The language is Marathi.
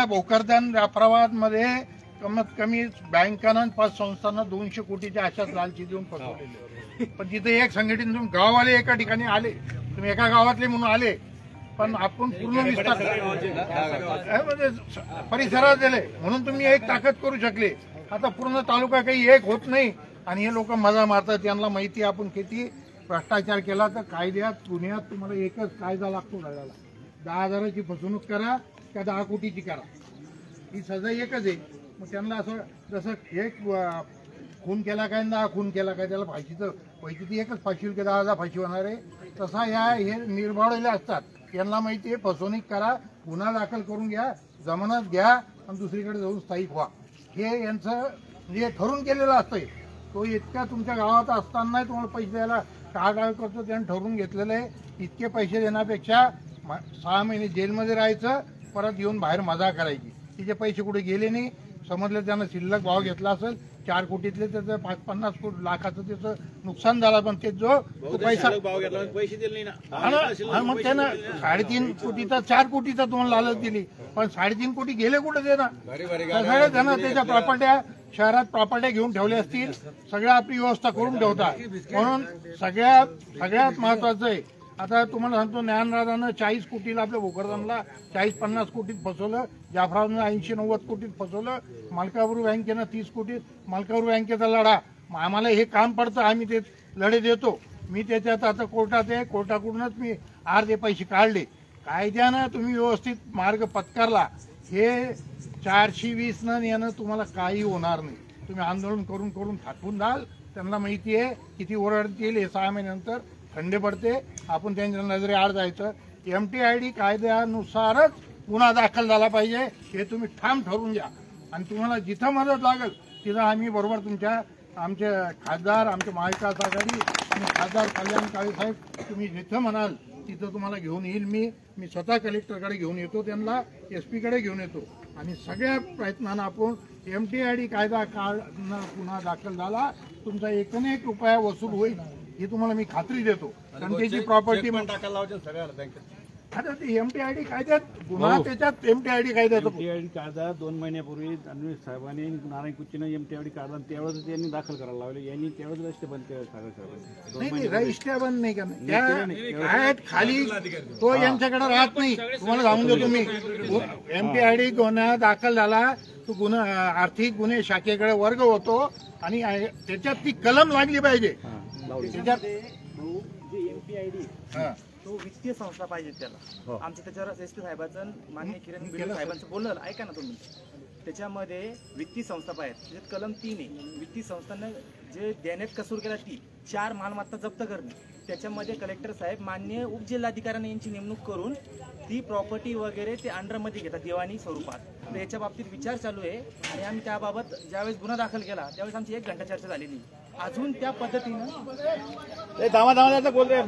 भोकरदन व्यापारामध्ये कमीत कमी बँकांना 5 संस्थांना 200 कोटीच्या अशाच लालची देऊन फसवलेले. पण तिथे एक संघटन तुम्ही गाववाले एका ठिकाणी आले, तुम्ही एका गावातले म्हणून आले, पण आपण पूर्ण विस्तार परिसरात दिले म्हणून तुम्ही एक ताकद करू शकले. आता पूर्ण तालुका काही एक होत नाही आणि हे लोक मजा मारतात. त्यांना माहिती आपण किती भ्रष्टाचार केला तर कायद्यात गुन्ह्यात तुम्हाला एकच कायदा लागतो घालायला. 10,000ची फसवणूक करा का 10 कोटीची करा, ही सजा एकच आहे. मग त्यांना असं जसं एक खून केला काय 10 खून केला काय त्याला फाशीचं पैसे ती एकच फाशी होईल की 10,000 फाशी होणार आहे. तसा हे निर्भावलेले असतात. यांना माहिती आहे फसवणूक करा, गुन्हा दाखल करून घ्या, जमानत घ्या आणि दुसरीकडे जाऊन स्थायिक व्हा. हे यांचं म्हणजे ठरून केलेलं असतंय. तो इतका तुमच्या गावात असताना तुम्हाला पैसे द्यायला टाळाटाळ करतो. त्यानं ठरवून घेतलेलं आहे. इतके पैसे देण्यापेक्षा 6 महिने जेलमध्ये राहायचं, परत येऊन बाहेर मजा करायची. तिचे पैसे कुठे गेले नाही. समजलं त्यानं शिल्लक भाव घेतला असेल 4 कोटीतले त्याचं 50 लाखाचं त्याचं नुकसान झालं. पण ते जो पैसा पैसे दिले नाही ना, मग त्यानं 3.5 कोटीचा 4 कोटीचा तुम्हाला लालच दिली, पण 3.5 कोटी गेले कुठे ते ना. सगळे त्यानं त्याच्या प्रॉपर्ट्या शहरात प्रॉपर्ट्या घेऊन ठेवल्या असतील, सगळ्या आपली व्यवस्था करून ठेवतात. म्हणून सगळ्यात महत्वाचं आहे. आता तुम्हाला सांगतो ज्ञानराजानं 40 कोटीला आपल्या भोकरदनला 40-50 कोटीत फसवलं, जाफराबादनं 80-90 कोटीत फसवलं, मलकापूर बँकेनं 30 कोटीत. मलकापूर बँकेचा लढा आम्हाला हे काम पडतं, आम्ही ते लढे देतो. मी त्याच्यात आता कोर्टात आहे, कोर्टाकडूनच मी अर्धे पैसे काढले. कायद्यानं तुम्ही व्यवस्थित मार्ग पत्करला, हे 420 येणं तुम्हाला काही होणार नाही. तुम्ही आंदोलन करून करून थाकून जाल. त्यांना माहिती आहे किती ओरडतील. हे 6 महिन्यानंतर खंडे पडते. आपण त्यांच्या नजरेआड जायचं. MTID कायद्यानुसारच गुन्हा दाखल झाला पाहिजे हे तुम्ही ठाम ठरवून घ्या. आणि तुम्हाला जिथं मदत लागेल तिथं आम्ही बरोबर आमचे खासदार, आमचे महाविकास आघाडी आणि खासदार कल्याण काळे साहेब, तुम्ही जिथं म्हणाल तिथं तुम्हाला घेऊन येईल. मी स्वतः कलेक्टरकडे घेऊन येतो, त्यांना SP कडे घेऊन येतो. आणि सगळ्या प्रयत्नानं आपण MTID कायदा गुन्हा दाखल झाला, तुमचा 1 रुपया वसूल होईल ही तुम्हाला मी खात्री देतो. कारण त्याची प्रॉपर्टी आता ते MTID कायद्यात गुन्हा, त्याच्यात MTID कायद्यात कायदा 2 महिन्यापूर्वी अन्वेष साहेबांनी नारायण कुच्चीनं MTID काढला, त्यावेळेस त्यांनी दाखल करायला लावले. यांनी त्यावेळेस रस्ते बंद केले. नाही रजिस्टर बंद नाही का खाली तो यांच्याकडे राहत नाही. तुम्हाला सांगून देतो मी, MTID गुन्हा दाखल झाला तो गुन्हा आर्थिक गुन्हे शाखेकडे वर्ग होतो आणि त्याच्यात ती कलम लागली पाहिजे. त्याच्यात MTID तो वित्तीय संस्था पाहिजे त्याला. आमचं त्याच्यावर SP साहेबांचं मान्य किरण बिडे साहेबांचं बोलणं ऐका ना तुम्ही. त्याच्यामध्ये वित्तीय संस्था पाहिजे. त्याच्यात कलम 3 आहे. वित्तीय संस्थांना जे देण्यात कसूर केला ती 4 मालमत्ता जप्त करणे. त्याच्यामध्ये कलेक्टर साहेब मान्य उपजिल्हाधिकाऱ्यांनी यांची नेमणूक करून ती प्रॉपर्टी वगैरे ते अंडरमध्ये घेतात दिवाणी स्वरूपात. तर याच्या बाबतीत विचार चालू आहे आणि आम्ही त्याबाबत ज्यावेळेस गुन्हा दाखल केला त्यावेळेस आमची 1 घंटा चर्चा झालेली. अजून त्या पद्धतीनं दामा बोल रहे